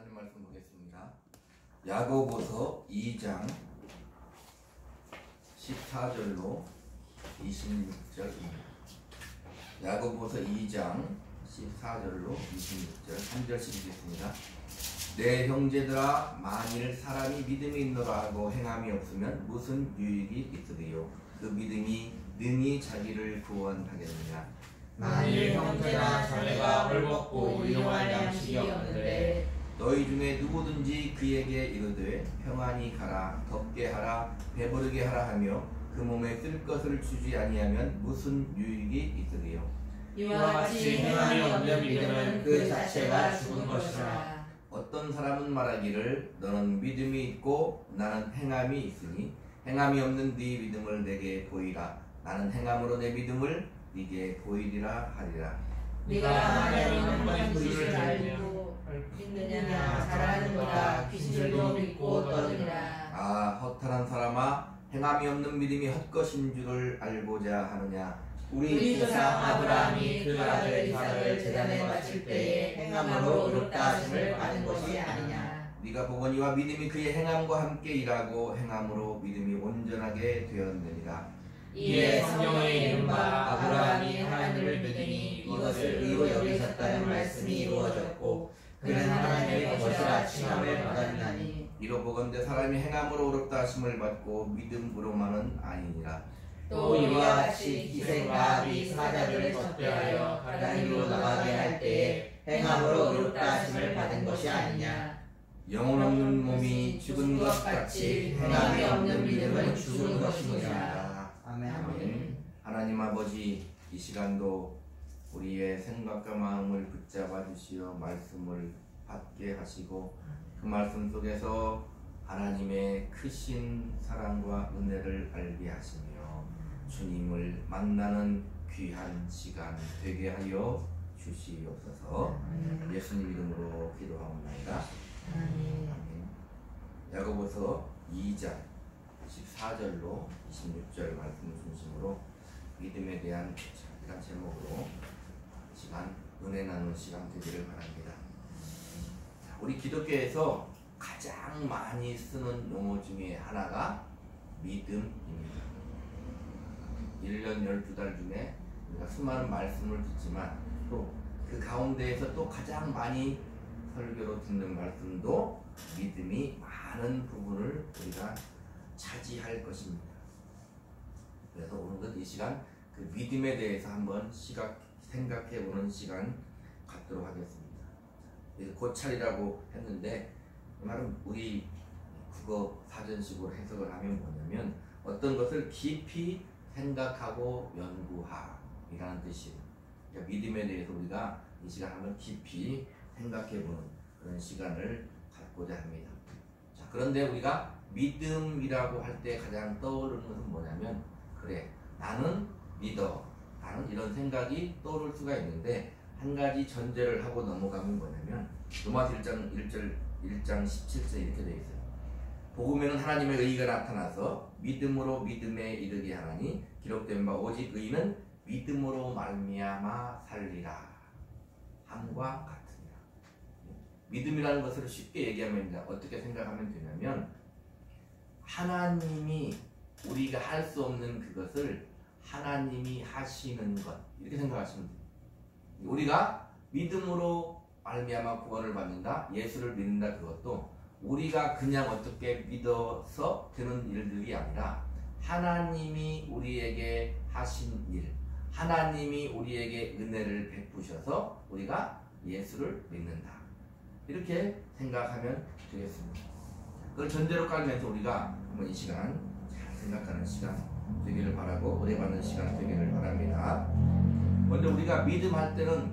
하나님 말씀 보겠습니다. 야고보서 2장 14절로 26절입니다. 야고보서 2장 14절로 26절 3절씩 읽겠습니다. 내 형제들아, 만일 사람이 믿음이 있노라 하고 행함이 없으면 무슨 유익이 있으리요? 그 믿음이 능히 자기를 구원하겠느냐? 만일 형제나 자매가 헐벗고 일용할 양식이 없는데 너희 중에 누구든지 그에게 이르되 평안히 가라, 덥게 하라, 배부르게 하라 하며 그 몸에 쓸 것을 주지 아니하면 무슨 유익이 있으리요? 이와 같이 행함이 없는 믿음은 그 자체가 죽은 것이라. 어떤 사람은 말하기를 너는 믿음이 있고 나는 행함이 있으니 행함이 없는 네 믿음을 내게 보이라. 나는 행함으로 내 믿음을 네게 보이리라 하리라. 네가 하나님 한 번 주를 알고 믿느냐? 잘하는도다. 귀신들도 믿고 떠드니라. 아, 허탄한 사람아, 행함이 없는 믿음이 헛것인 줄을 알고자 하느냐? 우리 조상 아브라함이 그 아들 이삭을 제단에 바칠 때에 행함으로 의롭다 하심을 받은 것이 아니냐? 네가 보거니와 믿음이 그의 행함과 함께 일하고 행함으로 믿음이 온전하게 되었느니라. 이에 성경에 이른 바 아브라함이 하나님을 믿으니 이것을 의로 여기셨다는 말씀이 이루어졌고 그는 하나님의 것이라 칭함을 받았나니. 이로 보건대 사람이 행함으로 의롭다 하심을 받고 믿음으로만은 아니니라. 또 이와 같이 기생 라합이 사자들을 적대하여 가나안으로 나가게 할 때에 행함으로 의롭다 하심을 받은 것이 아니냐? 영혼 없는 몸이 죽은 것 같이 행함이 없는 믿음은 죽은 것이니라. 아멘. 하나님 아버지, 이 시간도 우리의 생각과 마음을 붙잡아 주시어 말씀을 받게 하시고 그 말씀 속에서 하나님의 크신 사랑과 은혜를 알게 하시며 주님을 만나는 귀한 시간 되게 하여 주시옵소서. 예수님 이름으로 기도하옵나이다. 아멘. 야고보서 2장 14절로 26절 말씀을 중심으로 믿음에 대한 이런 제목으로 시간 은혜 나누는 시간 되기를 바랍니다. 우리 기독교에서 가장 많이 쓰는 용어 중에 하나가 믿음입니다. 1년 12달 중에 우리가 수많은 말씀을 듣지만 또 그 가운데에서 또 가장 많이 설교로 듣는 말씀도 믿음이 많은 부분을 우리가 차지할 것입니다. 그래서 오늘은 이 시간 그 믿음에 대해서 한번 생각해 보는 시간 갖도록 하겠습니다. 고찰이라고 했는데 그 말은 우리 국어 사전식으로 해석을 하면 뭐냐면 어떤 것을 깊이 생각하고 연구하라는 뜻이에요. 그러니까 믿음에 대해서 우리가 이 시간 한번 깊이 생각해 보는 그런 시간을 갖고자 합니다. 자, 그런데 우리가 믿음이라고 할 때 가장 떠오르는 것은 뭐냐면 그래, 나는 믿어, 라는 이런 생각이 떠오를 수가 있는데 한 가지 전제를 하고 넘어가면 뭐냐면 로마서 1장 17절 이렇게 되어 있어요. 복음에는 하나님의 의가 나타나서 믿음으로 믿음에 이르게 하나니 기록된 바 오직 의는 믿음으로 말미암아 살리라 함과 같으니라. 믿음이라는 것을 쉽게 얘기하면 어떻게 생각하면 되냐면 하나님이 우리가 할 수 없는 그것을 하나님이 하시는 것, 이렇게 생각하시면 돼요. 우리가 믿음으로 말미암아 구원을 받는다, 예수를 믿는다, 그것도 우리가 그냥 어떻게 믿어서 되는 일들이 아니라 하나님이 우리에게 하신 일, 하나님이 우리에게 은혜를 베푸셔서 우리가 예수를 믿는다, 이렇게 생각하면 되겠습니다. 그걸 전제로 깔면서 우리가 한번 이 시간 잘 생각하는 시간 되기를 바라고 은혜 받는 시간 되기를 바랍니다. 먼저 우리가 믿음할 때는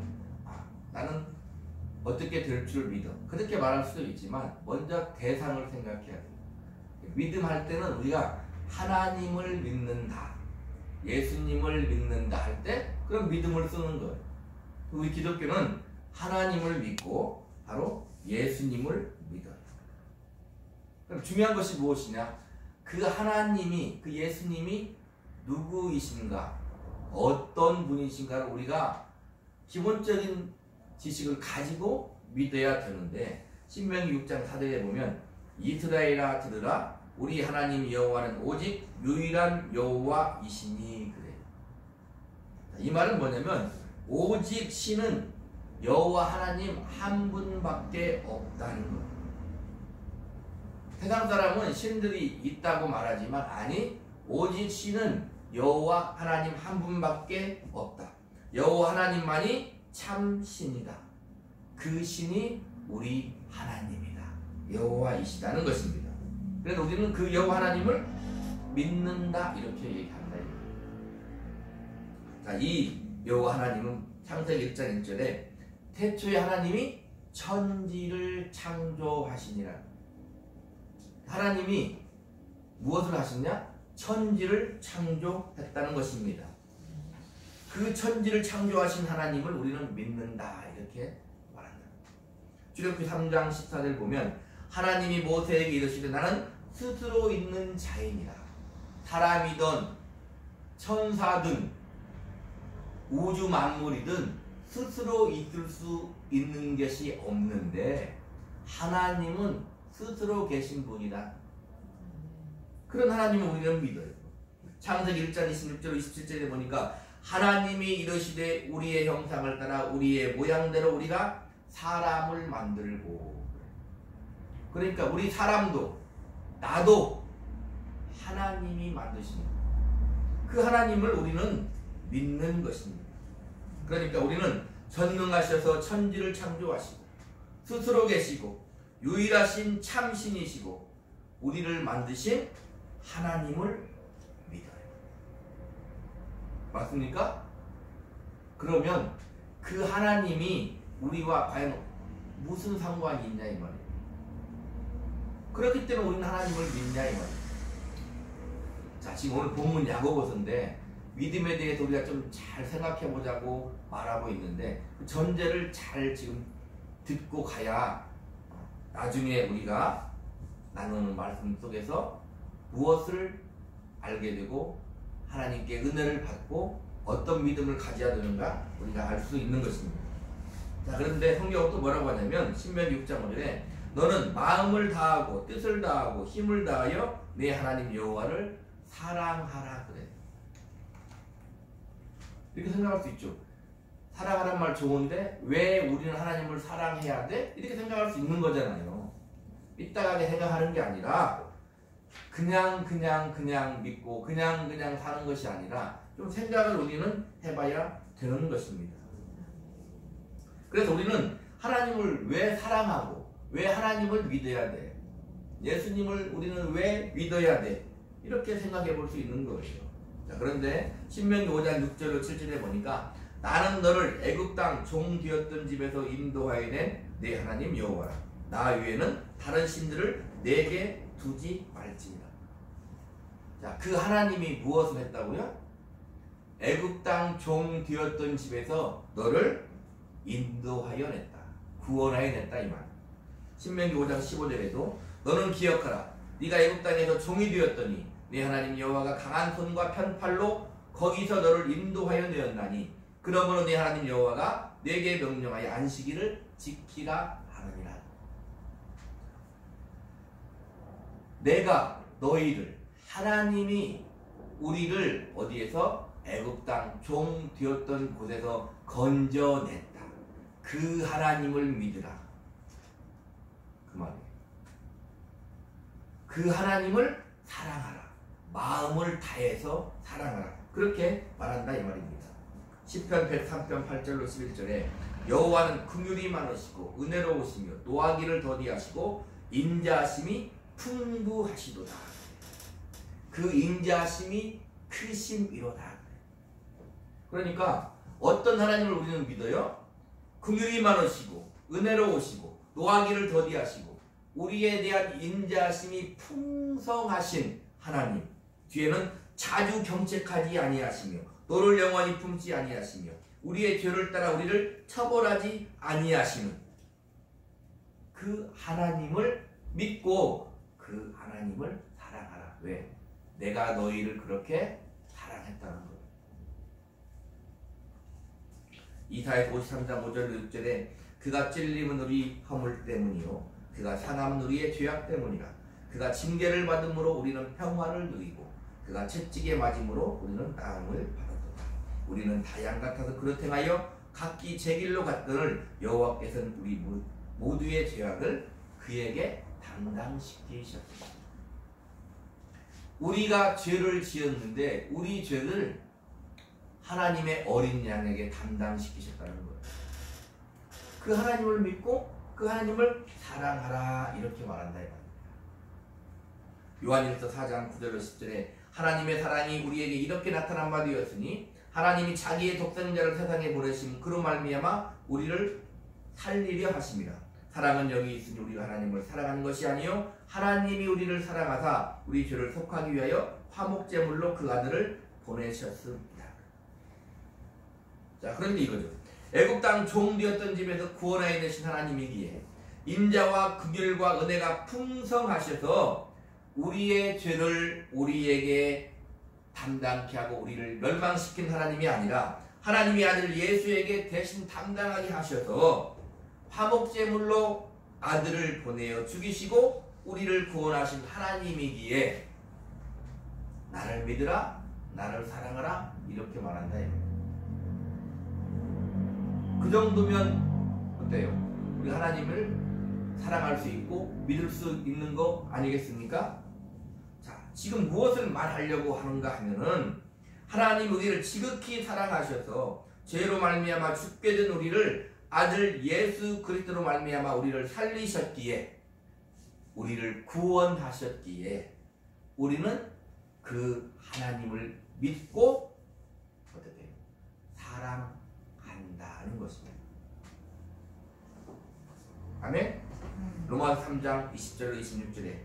나는 어떻게 될 줄 믿어, 그렇게 말할 수도 있지만 먼저 대상을 생각해야 돼요. 믿음할 때는 우리가 하나님을 믿는다, 예수님을 믿는다 할 때 그런 믿음을 쓰는 거예요. 우리 기독교는 하나님을 믿고 바로 예수님을 믿어요. 그럼 중요한 것이 무엇이냐? 그 하나님이, 그 예수님이 누구이신가, 어떤 분이신가를 우리가 기본적인 지식을 가지고 믿어야 되는데 신명기 6장 4절에 보면 이스라엘아 들으라 우리 하나님 여호와는 오직 유일한 여호와이시니 그래. 이 말은 뭐냐면 오직 신은 여호와 하나님 한 분밖에 없다는 것. 세상 사람은 신들이 있다고 말하지만 아니 오직 신은 여호와 하나님 한 분밖에 없다. 여호와 하나님만이 참 신이다. 그 신이 우리 하나님이다. 여호와이시다는 것입니다. 그래서 우리는 그 여호와 하나님을 믿는다 이렇게 얘기한다. 자, 이 여호와 하나님은 창세기 1장 1절에 태초에 하나님이 천지를 창조하시니라. 하나님이 무엇을 하시냐? 천지를 창조했다는 것입니다. 그 천지를 창조하신 하나님을 우리는 믿는다 이렇게 말한다. 출애굽기 3장 14절 보면 하나님이 모세에게 이르시되 나는 스스로 있는 자이니라. 사람이든 천사든 우주 만물이든 스스로 있을 수 있는 것이 없는데 하나님은 스스로 계신 분이다. 그런 하나님을 우리는 믿어요. 창세기 1장 26절 27절에 보니까 하나님이 이르시되 우리의 형상을 따라 우리의 모양대로 우리가 사람을 만들고. 그러니까 우리 사람도 나도 하나님이 만드신 그 하나님을 우리는 믿는 것입니다. 그러니까 우리는 전능하셔서 천지를 창조하시고 스스로 계시고 유일하신 참신이시고 우리를 만드신 하나님을 믿어요. 맞습니까? 그러면 그 하나님이 우리와 과연 무슨 상관이 있냐 이 말이에요. 그렇기 때문에 우리는 하나님을 믿냐 이 말이에요. 자, 지금 오늘 본문 야고보서인데 믿음에 대해서 우리가 좀 잘 생각해 보자고 말하고 있는데 그 전제를 잘 지금 듣고 가야 나중에 우리가 나누는 말씀 속에서 무엇을 알게 되고 하나님께 은혜를 받고 어떤 믿음을 가져야 되는가 우리가 알 수 있는 것입니다. 자, 그런데 성경은 또 뭐라고 하냐면 신명기 6장 5절에 너는 마음을 다하고 뜻을 다하고 힘을 다하여 내 하나님 여호와를 사랑하라 그래. 이렇게 생각할 수 있죠. 사랑하란 말 좋은데 왜 우리는 하나님을 사랑해야 돼? 이렇게 생각할 수 있는 거잖아요. 삐딱하게 생각하는 게 아니라 그냥 믿고 그냥 사는 것이 아니라 좀 생각을 우리는 해봐야 되는 것입니다. 그래서 우리는 하나님을 왜 사랑하고 왜 하나님을 믿어야 돼? 예수님을 우리는 왜 믿어야 돼? 이렇게 생각해 볼 수 있는 거예요. 자, 그런데 신명기 5장 6절로 7절에 보니까 나는 너를 애굽 땅 종 되었던 집에서 인도하여 낸 내 하나님 여호와라. 나 외에는 다른 신들을 내게 두지 말지니라. 자, 그 하나님이 무엇을 했다고요? 애굽 땅 종 되었던 집에서 너를 인도하여 냈다. 구원하여 냈다 이 말. 신명기 5장 15절에도 너는 기억하라. 네가 애굽 땅에서 종이 되었더니 네 하나님 여호와가 강한 손과 편팔로 거기서 너를 인도하여 내었나니 그러므로 네 하나님 여호와가 내게 명령하여 안식일을 지키라 하느니라. 내가 너희를 하나님이 우리를 어디에서 애굽 땅 종 되었던 곳에서 건져냈다. 그 하나님을 믿으라. 그 말이에요. 그 하나님을 사랑하라. 마음을 다해서 사랑하라. 그렇게 말한다 이 말입니다. 시편 103편 8절로 11절에 여호와는 긍휼이 많으시고 은혜로우시며 노하기를 더디하시고 인자하심이 풍부하시도다. 그 인자하심이 크심이로다. 그러니까 어떤 하나님을 우리는 믿어요? 긍휼이 많으시고 은혜로우시고 노하기를 더디하시고 우리에 대한 인자하심이 풍성하신 하나님. 뒤에는 자주 경책하지 아니하시며 너를 영원히 품지 아니하시며 우리의 죄를 따라 우리를 처벌하지 아니하시는 그 하나님을 믿고 그 하나님을 사랑하라. 왜? 내가 너희를 그렇게 사랑했다는 거예요. 이사야서 53장 5절 6절에 그가 찔림은 우리 허물 때문이요 그가 상함은 우리의 죄악 때문이라. 그가 징계를 받음으로 우리는 평화를 누리고 그가 채찍에 맞음으로 우리는 나음을 받았도다. 우리는 다 양 같아서 그릇 행하여 각기 제 길로 갔거늘 여호와께서는 우리 모두의 죄악을 그에게 담당시키셨다. 우리가 죄를 지었는데 우리 죄를 하나님의 어린 양에게 담당시키셨다는 거예요. 그 하나님을 믿고 그 하나님을 사랑하라 이렇게 말한다. 요한일서 4장 9절로 10절에 하나님의 사랑이 우리에게 이렇게 나타난 바 되었으니 하나님이 자기의 독생자를 세상에 보내심 그로 말미암아 우리를 살리려 하심이라. 사랑은 여기 있으니 우리가 하나님을 사랑하는 것이 아니요 하나님이 우리를 사랑하사 우리 죄를 속하기 위하여 화목제물로 그 아들을 보내셨습니다. 자, 그런데 이거죠. 애굽 땅 종되었던 집에서 구원하여 내신 하나님이기에 인자와 긍휼과 은혜가 풍성하셔서 우리의 죄를 우리에게 담당케 하고 우리를 멸망시킨 하나님이 아니라 하나님의 아들 예수에게 대신 담당하게 하셔서 화목제물로 아들을 보내어 죽이시고 우리를 구원하신 하나님이기에 나를 믿으라, 나를 사랑하라 이렇게 말한다. 그 정도면 어때요? 우리 하나님을 사랑할 수 있고 믿을 수 있는 거 아니겠습니까? 자, 지금 무엇을 말하려고 하는가 하면은 하나님 우리를 지극히 사랑하셔서 죄로 말미암아 죽게 된 우리를 아들 예수 그리스도로 말미암아 우리를 살리셨기에 우리를 구원하셨기에 우리는 그 하나님을 믿고 어떻게 사랑한다는 것입니다. 아멘? 로마서 3장 20절로 26절에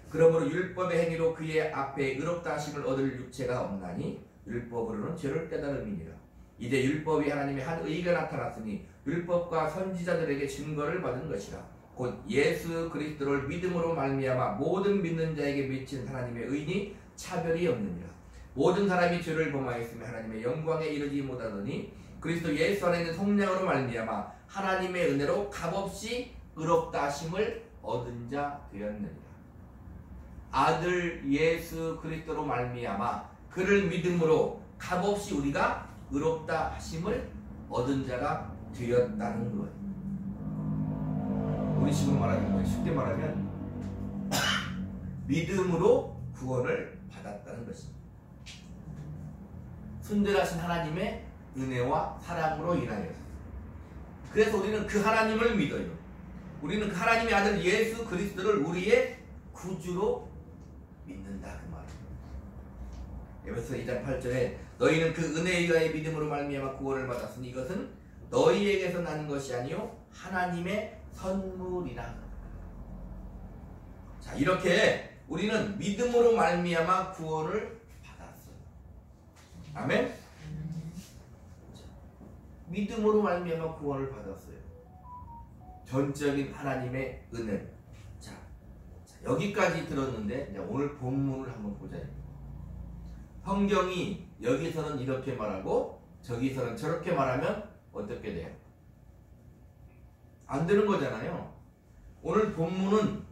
그러므로 율법의 행위로 그의 앞에 의롭다 하심을 얻을 육체가 없나니 율법으로는 죄를 깨달음이니라. 이제 율법이 하나님의 한 의가 나타났으니 율법과 선지자들에게 증거를 받은 것이라. 곧 예수 그리스도를 믿음으로 말미암아 모든 믿는 자에게 미친 하나님의 의니 차별이 없느니라. 모든 사람이 죄를 범하였으며 하나님의 영광에 이르지 못하더니 그리스도 예수 안에 있는 성령으로 말미암아 하나님의 은혜로 값없이 의롭다 하심을 얻은 자 되었느니라. 아들 예수 그리스도로 말미암아 그를 믿음으로 값없이 우리가 의롭다 하심을 얻은 자가 되었다는 것. 우리 식으로 말하는 거예요. 쉽게 말하면 믿음으로 구원을 받았다는 것입니다. 순전하신 하나님의 은혜와 사랑으로 인하여. 그래서 우리는 그 하나님을 믿어요. 우리는 그 하나님의 아들 예수 그리스도를 우리의 구주로 믿는다 그 말이에요. 에베소 2장 8절에 너희는 그 은혜에 의하여 믿음으로 말미암아 구원을 받았으니 이것은 너희에게서 난 것이 아니요 하나님의 선물이라. 자, 이렇게 우리는 믿음으로 말미암아 구원을 받았어요. 아멘? 믿음으로 말미암아 구원을 받았어요. 전적인 하나님의 은혜. 자, 여기까지 들었는데 이제 오늘 본문을 한번 보자. 성경이 여기서는 이렇게 말하고 저기서는 저렇게 말하면 어떻게 돼요? 안 되는 거잖아요. 오늘 본문은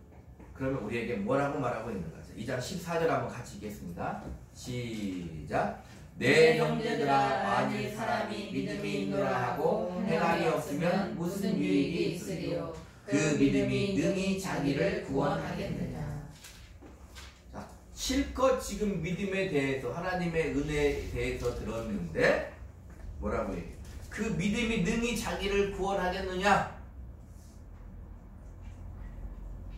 그러면 우리에게 뭐라고 말하고 있는 거죠? 2장 14절 한번 같이 읽겠습니다. 시작. 내 형제들아 만일 사람이 믿음이 있노라 하고 행함이 없으면 무슨 유익이 있으리요? 그 믿음이 능히 자기를 구원하겠느냐. 자, 실컷 지금 믿음에 대해서 하나님의 은혜에 대해서 들었는데 뭐라고 얘기해요? 그 믿음이 능히 자기를 구원하겠느냐?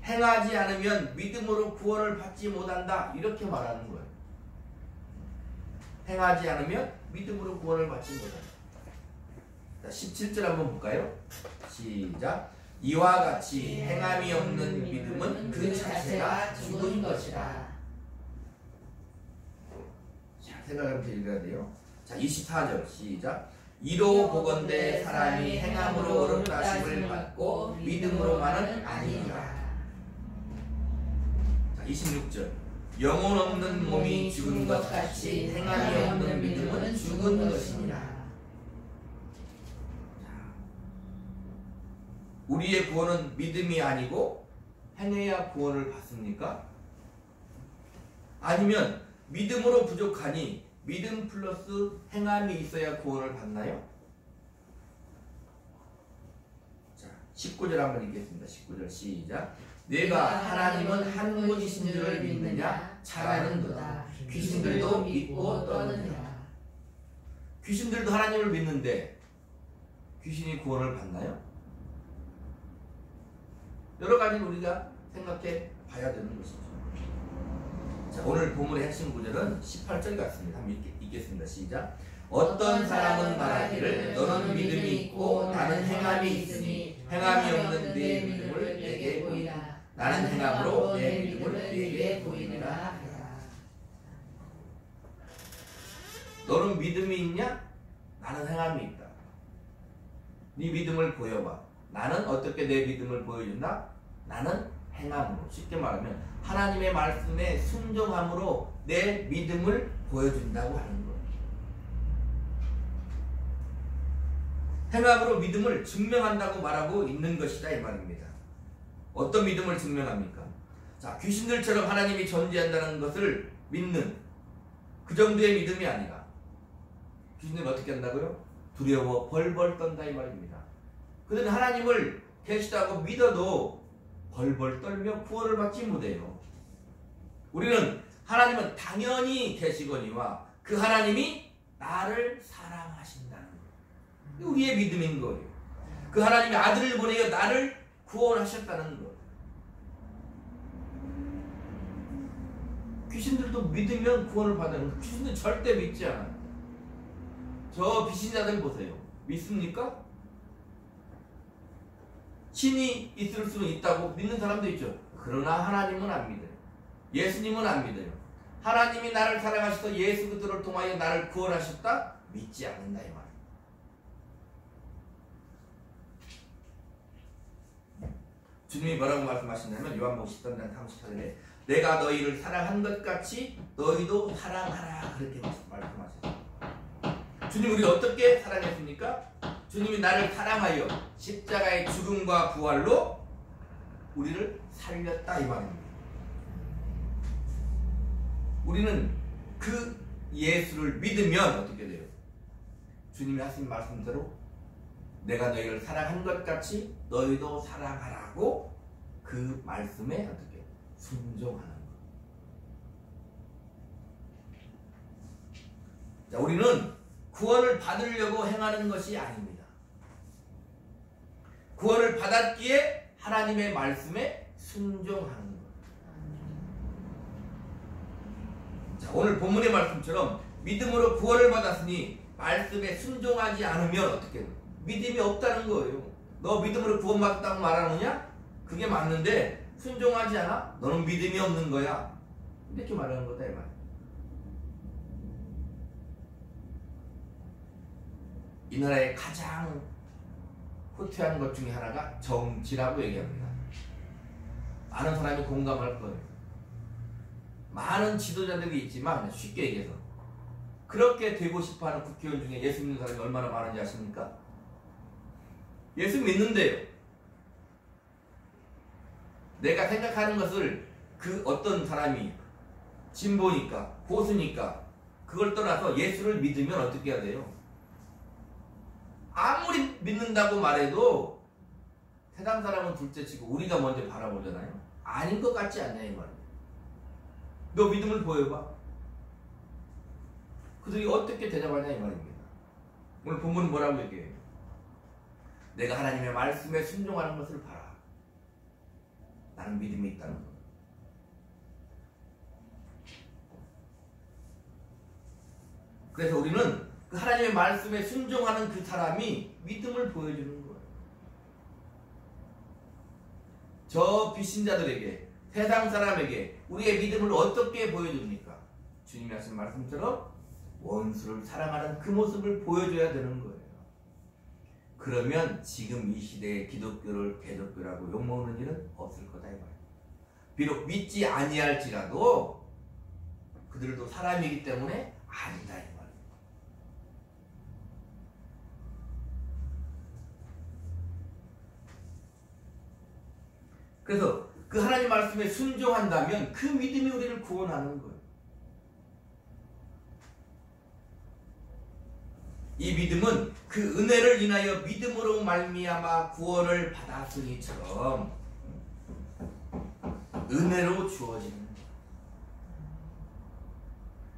행하지 않으면 믿음으로 구원을 받지 못한다 이렇게 말하는 거예요. 행하지 않으면 믿음으로 구원을 받지 못한다. 자, 17절 한번 볼까요? 시작. 이와 같이 행함이 없는 믿음은 그 자체가 죽은 것이라. 자, 생각하면서 읽어야 돼요. 자, 24절 시작. 이로 보건대 사람이 행함으로 의롭다 하심을 받고 믿음으로만은 아니니라. 26절 영혼 없는 몸이 죽은 것 같이 행함이 없는 믿음은 죽은 것이니라. 우리의 구원은 믿음이 아니고 행해야 구원을 받습니까? 아니면 믿음으로 부족하니 믿음 플러스 행함이 있어야 구원을 받나요? 자, 19절 한번 읽겠습니다. 19절 시작. 내가 하나님은 한 분이신 줄을 믿느냐? 잘하는도다. 귀신들도 믿고 떠느니라. 귀신들도 하나님을 믿는데 귀신이 구원을 받나요? 여러 가지를 우리가 생각해 봐야 되는 것이죠. 자, 오늘 본문의 핵심 구절은 18절 같습니다. 한번 읽겠습니다. 시작. 어떤 사람은 말하기를 너는 믿음이 있고 나는 행함이 있으니 행함이 없는 네 믿음을 내게 보이라. 나는 행함으로 내 믿음을 내게 보이리라 하라. 너는 믿음이 있냐? 나는 행함이 있다. 네 믿음을 보여봐. 나는 어떻게 내 믿음을 보여준다? 나는 행함으로. 쉽게 말하면 하나님의 말씀에 순종함으로 내 믿음을 보여준다고 하는 거예요. 행함으로 믿음을 증명한다고 말하고 있는 것이다 이 말입니다. 어떤 믿음을 증명합니까? 자, 귀신들처럼 하나님이 존재한다는 것을 믿는 그 정도의 믿음이 아니라 귀신들이 어떻게 한다고요? 두려워 벌벌 떤다 이 말입니다. 그들은 하나님을 계시다고 믿어도 벌벌 떨며 구원을 받지 못해요. 우리는 하나님은 당연히 계시거니와 그 하나님이 나를 사랑하신다는 거예요. 우리의 믿음인 거예요. 그 하나님이 아들을 보내어 나를 구원하셨다는 것. 귀신들도 믿으면 구원을 받는 거. 귀신들 절대 믿지 않아요. 저 비신자들 보세요. 믿습니까? 신이 있을 수는 있다고 믿는 사람도 있죠. 그러나 하나님은 안 믿어요. 예수님은 안 믿어요. 하나님이 나를 사랑하셔서 예수 그리스도를 통하여 나를 구원하셨다? 믿지 않는다 이 말이에요. 주님이 뭐라고 말씀하시냐면 요한복음 10장 34절에 내가 너희를 사랑한 것 같이 너희도 사랑하라 그렇게 말씀하셨어요. 주님 우리를 어떻게 사랑했습니까? 주님이 나를 사랑하여 십자가의 죽음과 부활로 우리를 살렸다 이 말입니다. 우리는 그 예수를 믿으면 어떻게 돼요? 주님이 하신 말씀대로 내가 너희를 사랑한 것 같이 너희도 사랑하라고 그 말씀에 어떻게 순종하는 것. 자, 우리는 구원을 받으려고 행하는 것이 아닙니다. 구원을 받았기에 하나님의 말씀에 순종하는 것. 자, 오늘 본문의 말씀처럼 믿음으로 구원을 받았으니 말씀에 순종하지 않으면 어떻게 돼요? 믿음이 없다는 거예요. 너 믿음으로 구원받았다고 말하느냐? 그게 맞는데 순종하지 않아? 너는 믿음이 없는 거야. 이렇게 말하는 거다 이 말. 이 나라의 가장 후퇴한 것 중에 하나가 정치라고 얘기합니다. 많은 사람이 공감할 거예요. 많은 지도자들이 있지만 쉽게 얘기해서 그렇게 되고 싶어하는 국회의원 중에 예수 믿는 사람이 얼마나 많은지 아십니까? 예수 믿는데요. 내가 생각하는 것을 그 어떤 사람이 진보니까 보수니까 그걸 떠나서 예수를 믿으면 어떻게 해야 돼요? 아무리 믿는다고 말해도 세상 사람은 둘째치고 우리가 먼저 바라보잖아요. 아닌 것 같지 않냐 이 말이에요. 너 믿음을 보여봐. 그들이 어떻게 대답하냐 이 말입니다. 오늘 본문은 뭐라고 얘기해요? 내가 하나님의 말씀에 순종하는 것을 봐라. 나는 믿음이 있다는 것. 그래서 우리는 그 하나님의 말씀에 순종하는 그 사람이 믿음을 보여주는 거예요. 저 비신자들에게, 세상 사람에게 우리의 믿음을 어떻게 보여줍니까? 주님이 하신 말씀처럼 원수를 사랑하는 그 모습을 보여줘야 되는 거예요. 그러면 지금 이 시대에 기독교를 개독교라고 욕먹는 일은 없을 거다 이 말이에요. 비록 믿지 아니할지라도 그들도 사람이기 때문에 아니다 이 말이에요. 그래서 그 하나님 말씀에 순종한다면 그 믿음이 우리를 구원하는 거예요. 이 믿음은 그 은혜를 인하여 믿음으로 말미암아 구원을 받았으니처럼 은혜로 주어지는 거예요.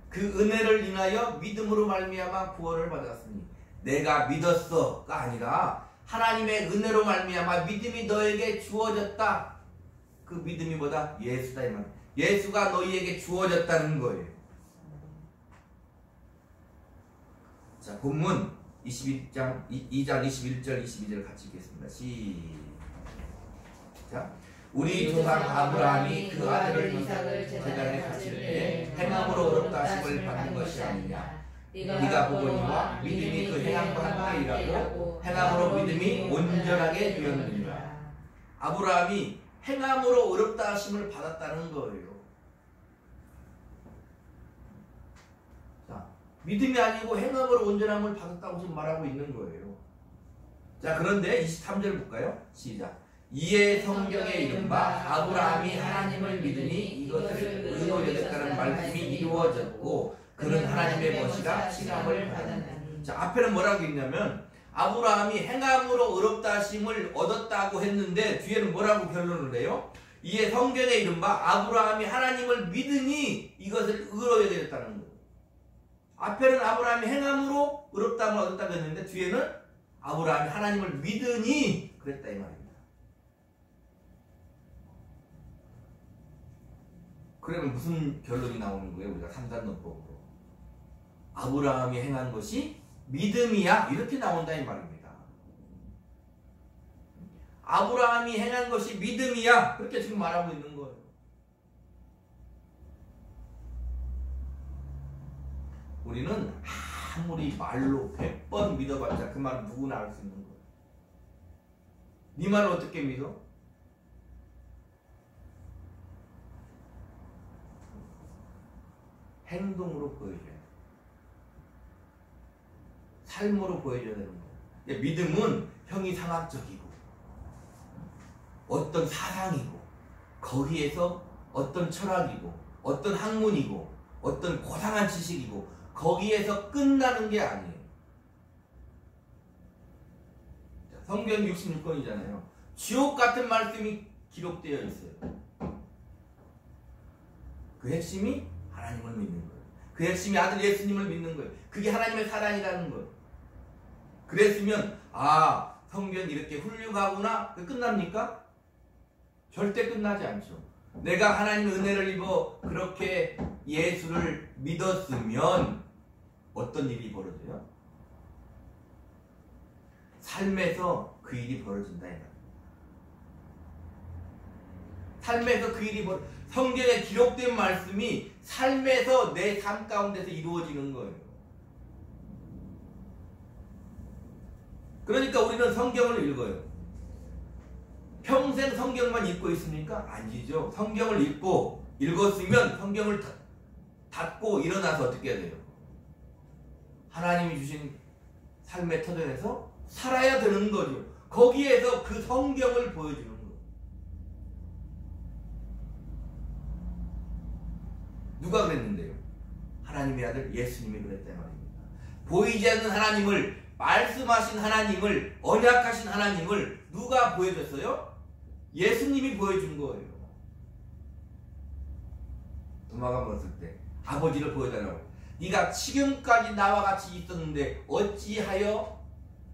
그 은혜를 인하여 믿음으로 말미암아 구원을 받았으니 내가 믿었어가 아니라 하나님의 은혜로 말미암아 믿음이 너에게 주어졌다. 그 믿음이 뭐다? 예수다 이 말. 예수가 너희에게 주어졌다는 거예요. 자, 본문 2장 21절 22절 같이 읽겠습니다. 시작. 우리 조상 아브라함이 그 아들을 이삭을 제단에 바칠 때 행함으로 어렵다 하심을 받는 것이 아니냐. 네가 보거니와 믿음이 그 행함과 함께 일하고 행함으로 믿음이 온전하게 되었느니라. 아브라함이 행함으로 어렵다 하심을 받았다는 거예요. 자, 믿음이 아니고 행함으로 온전함을 받았다고 지금 말하고 있는 거예요. 자, 그런데 23절 볼까요? 시작. 이에 성경에 이른바 아브라함이 하나님을 믿으니 이것을 의로 여겼다는 말씀이 이루어졌고 그는 하나님의 것이라 칭함을 받았느니라. 자, 앞에는 뭐라고 했냐면 아브라함이 행함으로 의롭다 하심을 얻었다고 했는데 뒤에는 뭐라고 결론을 내요? 이에 성경에 이른바 아브라함이 하나님을 믿으니 이것을 의로 여겼다는 거예요. 앞에는 아브라함이 행함으로 의롭다함을 얻었다고 했는데 뒤에는 아브라함이 하나님을 믿으니 그랬다 이 말입니다. 그러면 무슨 결론이 나오는 거예요? 우리가 삼단론법으로 아브라함이 행한 것이 믿음이야 이렇게 나온다 이 말입니다. 아브라함이 행한 것이 믿음이야 그렇게 지금 말하고 있는 거예요. 우리는 아무리 말로 100번 믿어봤자 그 말은 누구나 알 수 있는 거예요. 네 말을 어떻게 믿어? 행동으로 보여줘야 돼. 삶으로 보여줘야 되는 거예요. 믿음은 형이상학적이고 어떤 사상이고 거기에서 어떤 철학이고 어떤 학문이고 어떤 고상한 지식이고 거기에서 끝나는 게 아니에요. 성경 66권이잖아요. 지옥 같은 말씀이 기록되어 있어요. 그 핵심이 하나님을 믿는 거예요. 그 핵심이 아들 예수님을 믿는 거예요. 그게 하나님의 사랑이라는 거예요. 그랬으면 성경 이렇게 훌륭하구나 끝납니까? 절대 끝나지 않죠. 내가 하나님의 은혜를 입어 그렇게 예수를 믿었으면 어떤 일이 벌어져요? 삶에서 그 일이 벌어진다 이 말이에요. 삶에서 그 일이 성경에 기록된 말씀이 삶에서 내 삶 가운데서 이루어지는 거예요. 그러니까 우리는 성경을 읽어요. 평생 성경만 읽고 있습니까? 아니죠. 성경을 읽었으면 성경을 닫고 일어나서 어떻게 해야 돼요? 하나님이 주신 삶의 터전에서 살아야 되는 거죠. 거기에서 그 성경을 보여주는 거예요. 누가 그랬는데요? 하나님의 아들 예수님이 그랬단 말입니다. 보이지 않는 하나님을, 말씀하신 하나님을, 언약하신 하나님을 누가 보여줬어요? 예수님이 보여준 거예요. 도마가 먹었을 때 아버지를 보여달라고. 네가 지금까지 나와 같이 있었는데 어찌하여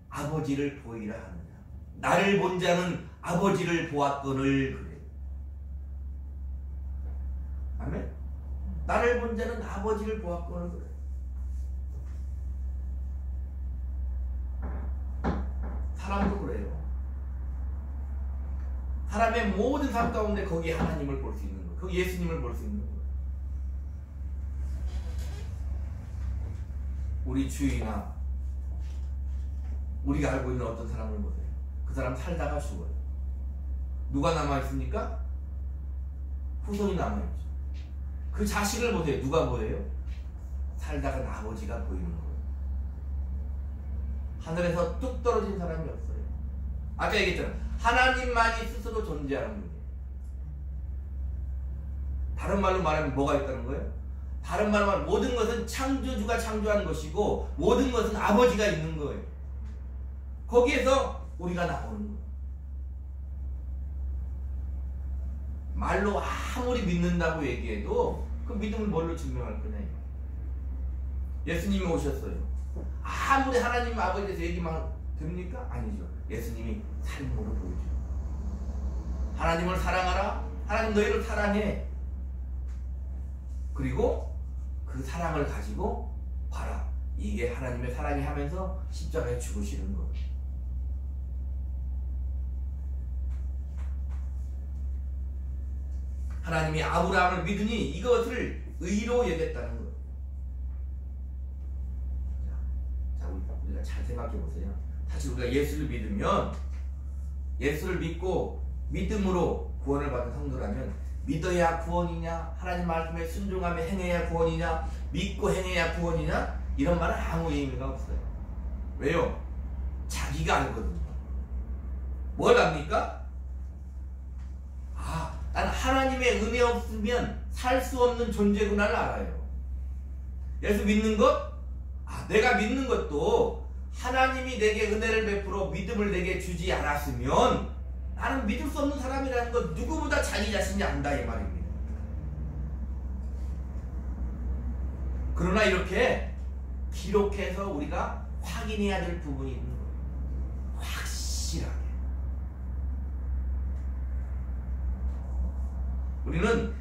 아버지를 보이라 하느냐. 나를 본 자는 아버지를 보았거늘 그래. 아멘. 나를 본 자는 아버지를 보았거늘 그래. 사람도 그래요. 사람의 모든 삶 가운데 거기 하나님을 볼 수 있는 거예요. 거기 예수님을 볼 수 있는 거예요. 우리 주위나 우리가 알고 있는 어떤 사람을 보세요. 그 사람 살다가 죽어요. 누가 남아있습니까? 후손이 남아있죠. 그 자식을 보세요. 누가 보여요? 살다가 아버지가 보이는 거예요. 하늘에서 뚝 떨어진 사람이 없어요. 아까 얘기했잖아요. 하나님만이 스스로 존재하는 분이에요. 다른 말로 말하면 뭐가 있다는 거예요? 다른 말로 말하면 모든 것은 창조주가 창조한 것이고 모든 것은 아버지가 있는 거예요. 거기에서 우리가 나오는 거예요. 말로 아무리 믿는다고 얘기해도 그 믿음을 뭘로 증명할 거냐. 예수님이 오셨어요. 아무리 하나님 아버지에 대해서 얘기만 됩니까? 아니죠. 예수님이 삶으로 보여줘요. 하나님을 사랑하라. 하나님 너희를 사랑해. 그리고 그 사랑을 가지고 봐라. 이게 하나님의 사랑이 하면서 십자가에 죽으시는 거예요. 하나님이 아브라함을 믿으니 이것을 의로 여겼다는 거예요. 자, 우리가 잘 생각해 보세요. 사실 우리가 예수를 믿으면, 예수를 믿고 믿음으로 구원을 받은 성도라면 믿어야 구원이냐, 하나님 말씀에 순종하며 행해야 구원이냐, 믿고 행해야 구원이냐, 이런 말은 아무 의미가 없어요. 왜요? 자기가 알거든요. 뭘 압니까? 난 하나님의 은혜 없으면 살 수 없는 존재구나를 알아요. 예수 믿는 것? 내가 믿는 것도 하나님이 내게 은혜를 베풀어 믿음을 내게 주지 않았으면 나는 믿을 수 없는 사람이라는 것 누구보다 자기 자신이 안다 이 말입니다. 그러나 이렇게 기록해서 우리가 확인해야 될 부분이 있는 거예요. 확실하게. 우리는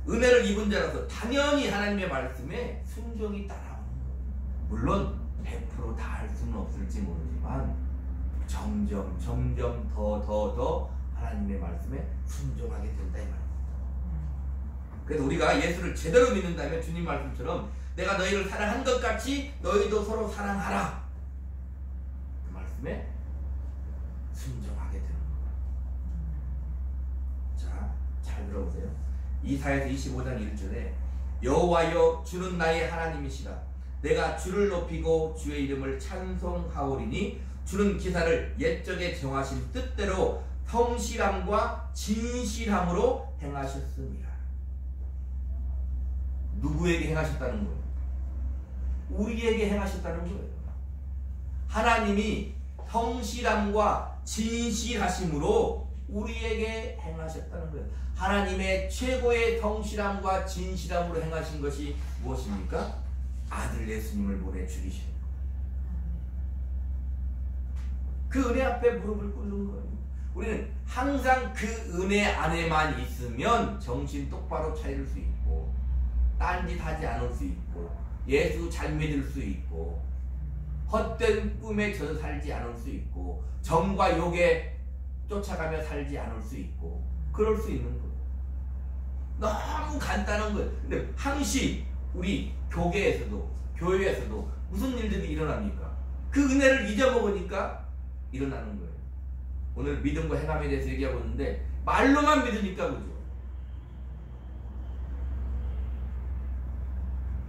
은혜를 입은 자라서 당연히 하나님의 말씀에 순종이 따라오는 거예요. 물론 100% 다 할 수는 없을지 모르지만 점점 더 하나님의 말씀에 순종하게 된다 이 말입니다. 그래서 우리가 예수를 제대로 믿는다면 주님 말씀처럼 내가 너희를 사랑한 것 같이 너희도 서로 사랑하라. 그 말씀에 순종하게 되는 거예요. 자, 잘 들어보세요. 이사야서 25장 1절에 여호와여 주는 나의 하나님이시라. 내가 주를 높이고 주의 이름을 찬송하오리니 주는 기사를 옛적에 정하신 뜻대로 성실함과 진실함으로 행하셨습니다. 누구에게 행하셨다는 거예요? 우리에게 행하셨다는 거예요. 하나님이 성실함과 진실하심으로 우리에게 행하셨다는 거예요. 하나님의 최고의 성실함과 진실함으로 행하신 것이 무엇입니까? 아들 예수님을 보내 죽이신 거예요. 그 은혜 앞에 무릎을 꿇는 거예요. 우리는 항상 그 은혜 안에만 있으면 정신 똑바로 차릴 수 있고 딴짓 하지 않을 수 있고 예수 잘 믿을 수 있고 헛된 꿈에 젖어 살지 않을 수 있고 정과 욕에 쫓아가며 살지 않을 수 있고 그럴 수 있는 거예요. 너무 간단한 거예요. 근데 항시 우리 교계에서도 교회에서도 무슨 일들이 일어납니까? 그 은혜를 잊어먹으니까 일어나는 거예요. 오늘 믿음과 행함에 대해서 얘기하고 있는데 말로만 믿으니까 그죠?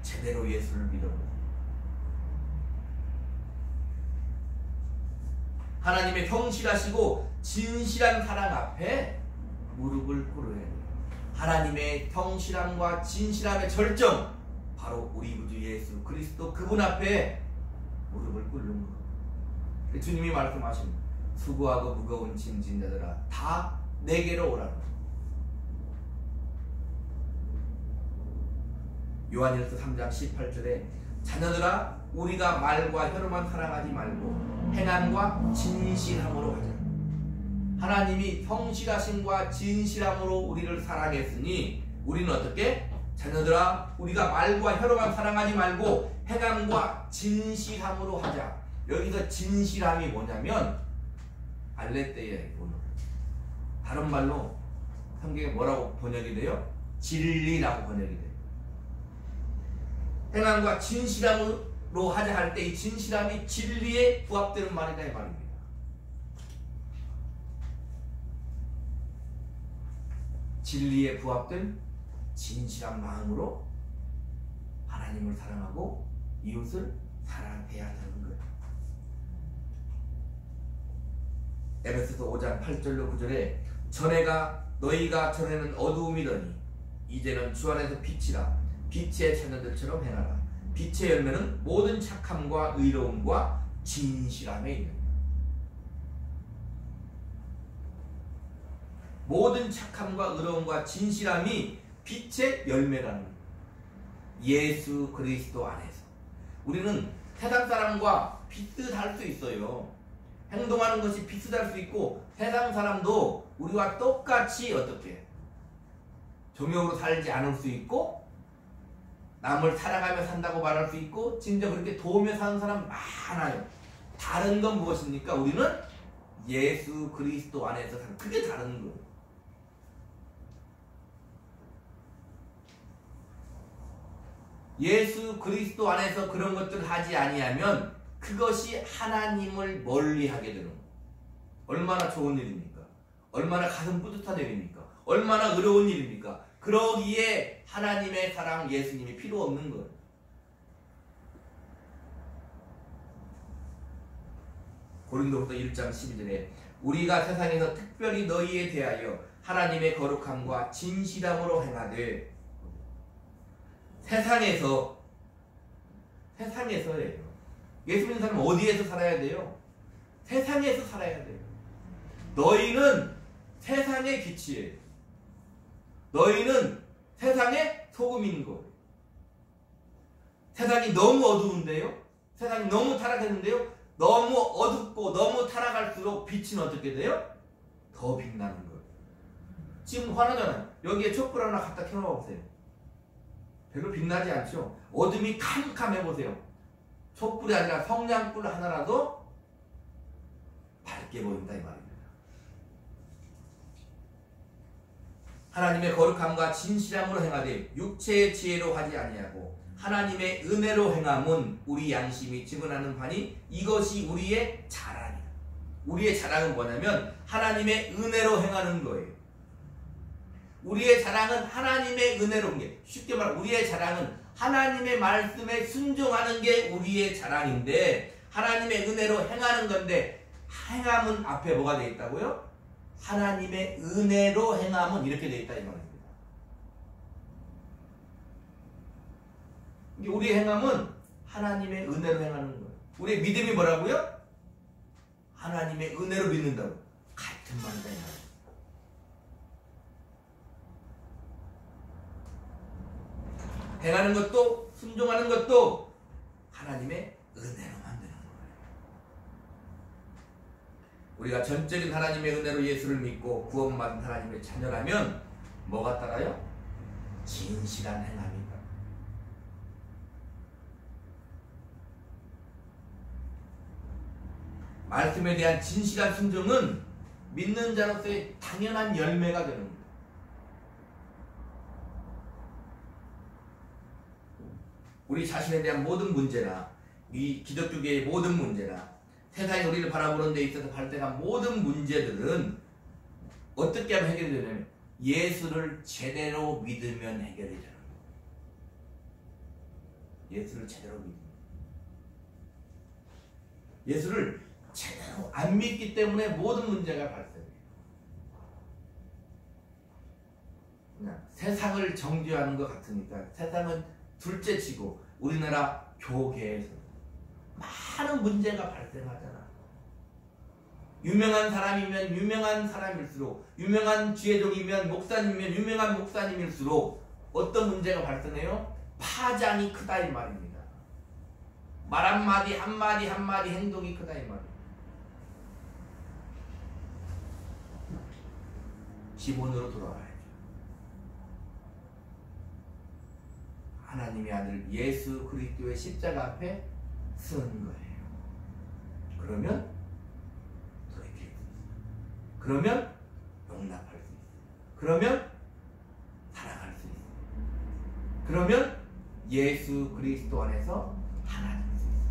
제대로 예수를 믿어보세요. 하나님의 성실하시고 진실한 사랑 앞에 무릎을 꿇어야 돼요. 하나님의 성실함과 진실함의 절정, 바로 우리 구주 예수 그리스도 그분 앞에 무릎을 꿇는 거예요. 주님이 말씀하십니다. 수고하고 무거운 짐진 자들아 다 내게로 오라는 거예요. 요한일서 3장 18절에 자녀들아 우리가 말과 혀로만 사랑하지 말고 행함과 진실함으로 하자. 하나님이 성실하심과 진실함으로 우리를 사랑했으니 우리는 어떻게? 자녀들아 우리가 말과 혀로만 사랑하지 말고 행함과 진실함으로 하자. 여기서 진실함이 뭐냐면 알레테이아의 본어. 다른 말로 성경에 뭐라고 번역이 돼요? 진리라고 번역이 돼요. 행함과 진실함으로 하자 할 때 이 진실함이 진리에 부합되는 말이다 이 말입니다. 진리에 부합된 진실한 마음으로 하나님을 사랑하고 이웃을 사랑해야 하는 거예요. 에베소서 5장 8절로 9절에 너희가 전에는 어두움이더니 이제는 주 안에서 빛이라. 빛의 자녀들처럼 행하라. 빛의 열매는 모든 착함과 의로움과 진실함에 있는. 모든 착함과 의로움과 진실함이 빛의 열매라는 거예요. 예수 그리스도 안에서 우리는 세상 사람과 비슷할 수 있어요. 행동하는 것이 비슷할 수 있고 세상 사람도 우리와 똑같이 어떻게 종교로 살지 않을 수 있고 남을 사랑하며 산다고 말할 수 있고 진짜 그렇게 도우며 사는 사람 많아요. 다른 건 무엇입니까? 우리는 예수 그리스도 안에서 사는, 그게 다른 거예요. 예수 그리스도 안에서 그런 것들을 하지 아니하면 그것이 하나님을 멀리하게 되는 거예요. 얼마나 좋은 일입니까? 얼마나 가슴 뿌듯한 일입니까? 얼마나 의로운 일입니까? 그러기에 하나님의 사랑 예수님이 필요 없는 거예요. 고린도후서 1장 12절에 우리가 세상에서 특별히 너희에 대하여 하나님의 거룩함과 진실함으로 행하되 세상에서예요. 예수 믿는 사람은 어디에서 살아야 돼요? 세상에서 살아야 돼요. 너희는 세상의 빛이에요. 너희는 세상의 소금인 거예요. 세상이 너무 어두운데요? 세상이 너무 타락했는데요? 너무 어둡고 너무 타락할수록 빛은 어떻게 돼요? 더 빛나는 거예요. 지금 화나잖아요. 여기에 촛불 하나 갖다 켜놔 보세요. 별로 빛나지 않죠? 어둠이 캄캄해 보세요. 촛불이 아니라 성냥불 하나라도 밝게 보인다 이 말입니다. 하나님의 거룩함과 진실함으로 행하되 육체의 지혜로 하지 아니하고 하나님의 은혜로 행함은 우리 양심이 증언하는 바니 이것이 우리의 자랑이다. 우리의 자랑은 뭐냐면 하나님의 은혜로 행하는 거예요. 우리의 자랑은 하나님의 은혜로운 게, 쉽게 말하면 우리의 자랑은 하나님의 말씀에 순종하는 게 우리의 자랑인데 하나님의 은혜로 행하는 건데 행함은 앞에 뭐가 되어 있다고요? 하나님의 은혜로 행함은 이렇게 되어 있다 이 말입니다. 우리의 행함은 하나님의 은혜로 행하는 거예요. 우리의 믿음이 뭐라고요? 하나님의 은혜로 믿는다고. 같은 말이다 이 말이에요. 행하는 것도 순종하는 것도 하나님의 은혜로 만드는 거예요. 우리가 전적인 하나님의 은혜로 예수를 믿고 구원받은 하나님의 자녀라면 뭐가 따라요? 진실한 행함입니다. 말씀에 대한 진실한 순종은 믿는 자로서의 당연한 열매가 되는 거예요. 우리 자신에 대한 모든 문제나 이 기독교계의 모든 문제나 세상이 우리를 바라보는 데 있어서 발생한 모든 문제들은 어떻게 하면 해결이 되냐면 예수를 제대로 믿으면 해결이 되는 거예요. 예수를 제대로 믿으면. 예수를 제대로 안 믿기 때문에 모든 문제가 발생해요. 그냥 세상을 정죄하는 것 같으니까 세상은 둘째치고 우리나라 교계에서 많은 문제가 발생하잖아. 유명한 사람이면 유명한 사람일수록, 유명한 지혜종이면 목사님이면 유명한 목사님일수록 어떤 문제가 발생해요? 파장이 크다 이 말입니다. 말 한마디 한마디 한마디 행동이 크다 이 말입니다. 기본으로 돌아와야죠. 하나님의 아들 예수 그리스도의 십자가 앞에 서는 거예요. 그러면 돌이킬 수 있어요. 그러면 용납할 수 있어요. 그러면 사랑할 수 있어요. 그러면 예수 그리스도 안에서 하나 될 수 있어요.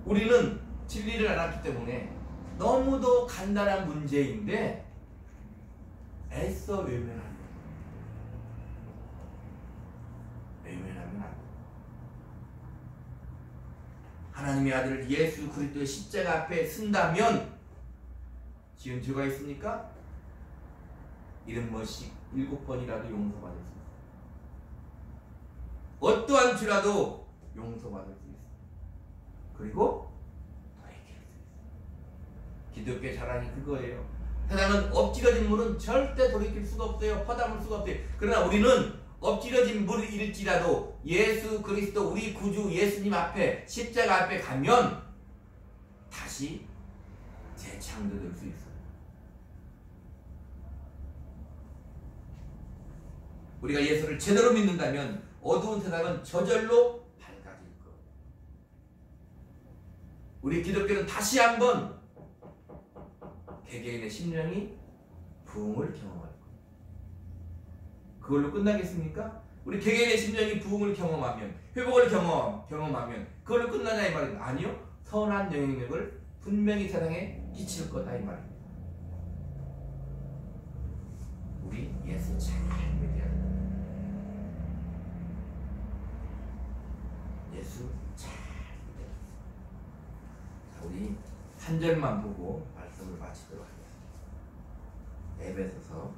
우리는 진리를 알았기 때문에 너무도 간단한 문제인데 애써 외면하는 거예요. 외면하면 안 돼요. 하나님의 아들 예수 그리스도의 십자가 앞에 쓴다면 지은 죄가 있습니까? 이런 것이 7번이라도 용서받을 수 있어요. 어떠한 죄라도 용서받을 수 있어요. 그리고 돌이킬 수 있어요. 기독교의 자랑이 그거예요. 세상은 엎질러진 물은 절대 돌이킬 수가 없어요. 퍼담을 수가 없어요. 그러나 우리는 엎질러진 물일지라도 예수 그리스도 우리 구주 예수님 앞에 십자가 앞에 가면 다시 재창조될 수 있어요. 우리가 예수를 제대로 믿는다면 어두운 세상은 저절로 밝아질 것. 우리 기독교는 다시 한번 개개인의 심령이 부흥을 경험할 것. 그걸로 끝나겠습니까? 우리 개개인의 심령이 부흥을 경험하면, 회복을 경험하면 그걸로 끝나냐 이 말입니다. 아니요. 선한 영향력을 분명히 세상에 끼칠 거다 이 말입니다. 우리 예수 잘 믿어야 됩니다. 예수 잘 믿어야 됩니다. 자, 우리 한 절만 보고 말씀을 마치도록 하겠습니다. 에베소서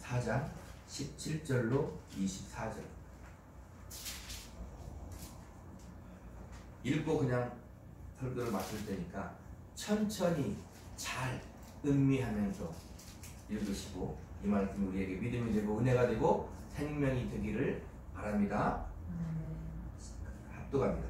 4장 17절로 24절 읽고 그냥 설교를 마칠 때니까 천천히 잘 음미하면서 읽으시고 이 말씀이 우리에게 믿음이 되고 은혜가 되고 생명이 되기를 바랍니다. 합독합니다.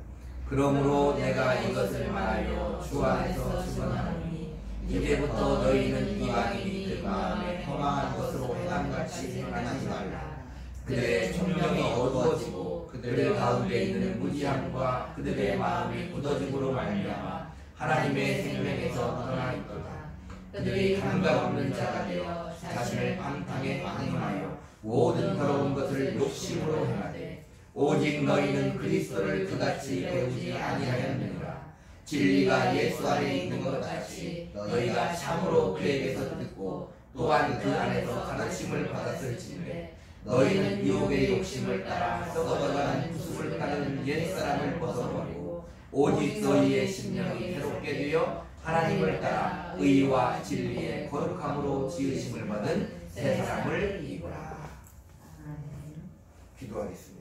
그러므로 내가 이것을 말하여 주 안에서 축원하노니 이제부터 너희는 이방인이 그 마음에 허망한 것으로 해감같이 행하지 말라. 그들의 총명이 어두워지고 그들 가운데 있는 무지함과 그들의 마음이 굳어짐으로 말미암아 하나님의 생명에서 떠나 있도다. 그들이 감각 없는 자가 되어 자신을 방탕에 방임하여 모든 더러운 것을 욕심으로 행하되 오직 너희는 그리스도를 그같이 배우지 아니하였느니라. 진리가 예수 안에 있는 것 같이 너희가 참으로 그에게서 듣고 또한 그 안에서 가르침을 받았을지니 너희는 유혹의 욕심을 따라 썩어져가는 구습을 따르는 옛사람을 벗어버리고 오직 너희의 심령이 새롭게 되어 하나님을 따라 의와 진리의 거룩함으로 지으심을 받은 새 사람을 입으라. 기도하겠습니다.